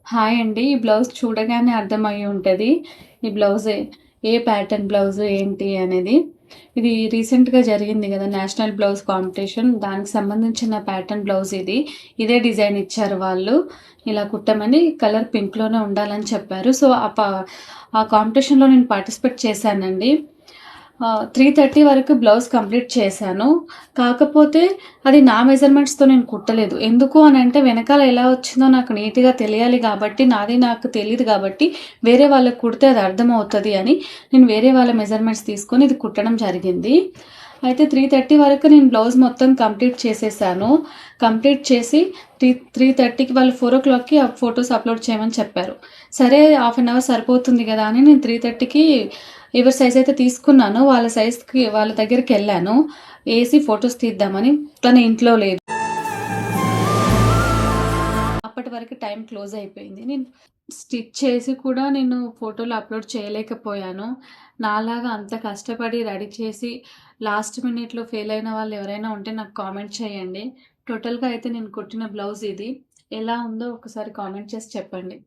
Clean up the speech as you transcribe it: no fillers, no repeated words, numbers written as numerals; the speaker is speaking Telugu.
హాయ్ అండి. ఈ బ్లౌజ్ చూడగానే అర్థమయ్యి ఉంటది. ఈ బ్లౌజ్ ఏ ప్యాటర్న్ బ్లౌజ్ ఏంటి అనేది. ఇది రీసెంట్‌గా జరిగింది గదా! National blouse competition. దానికి సంబంధించిన ప్యాటర్న్ బ్లౌజ్ ఇది. ఇదే డిజైన్ ఇచ్చారు వాళ్ళు. ఇలా కుట్టమని కలర్ పింక్‌లోనే ఉండాలని చెప్పారు. సో, ఆ కాంపిటీషన్‌లో నేను పార్టిసిపేట్ చేశానండి. 3:30 వరకు బ్లౌజ్ కంప్లీట్ చేశాను. కాకపోతే అది నా మెజర్‌మెంట్స్‌తో నేను కుట్టలేదు. ఎందుకు అనంటే వెనకాల ఎలా వచ్చిందో నాకు నీట్‌గా తెలియాలి గాబట్టి, నాది నాకు తెలీదు గాబట్టి, వేరే వాళ్ళకి కుడితే అది అర్థమవుతది అని నేను వేరే వాళ్ళ మెజర్‌మెంట్స్ తీసుకొని ఇది కుట్టడం జరిగింది. అయితే 3:30 వరకు నేను బ్లౌజ్ మొత్తం కంప్లీట్ చేసేసాను. కంప్లీట్ చేసి 3:30కి వాళ్ళు 4:00కి ఆ ఫోటోస్ అప్‌లోడ్ చేయమని చెప్పారు. సరే హాఫ్ అన్ అవర్ సరిపోతుంది గదా! అని నేను 3:30కి ఎవరి సైజ్ అయితే తీసుకున్నానో వాళ్ళ సైజ్‌కి వాళ్ళ దగ్గరికెళ్ళాను. ఏసి ఫోటోస్ తీద్దామని. తను ఇంట్లో లేదు. అప్పటి వరకు టైం క్లోజ్ అయిపోయింది. నేను స్టిచ్ చేసి కూడా నేను ఫోటోలు అప్‌లోడ్ చేయలేకపోయాను. నాలాగా అంత కష్టపడి రెడీ చేసి లాస్ట్ మినిట్‌లో ఫెయిల్ అయిన వాళ్ళు ఎవరైనా ఉంటే నాకు కామెంట్ చేయండి. టోటల్‌గా అయితే నేను కుట్టిన బ్లౌజ్ ఇది. ఎలా ఉందో ఒకసారి కామెంట్ చేసి చెప్పండి.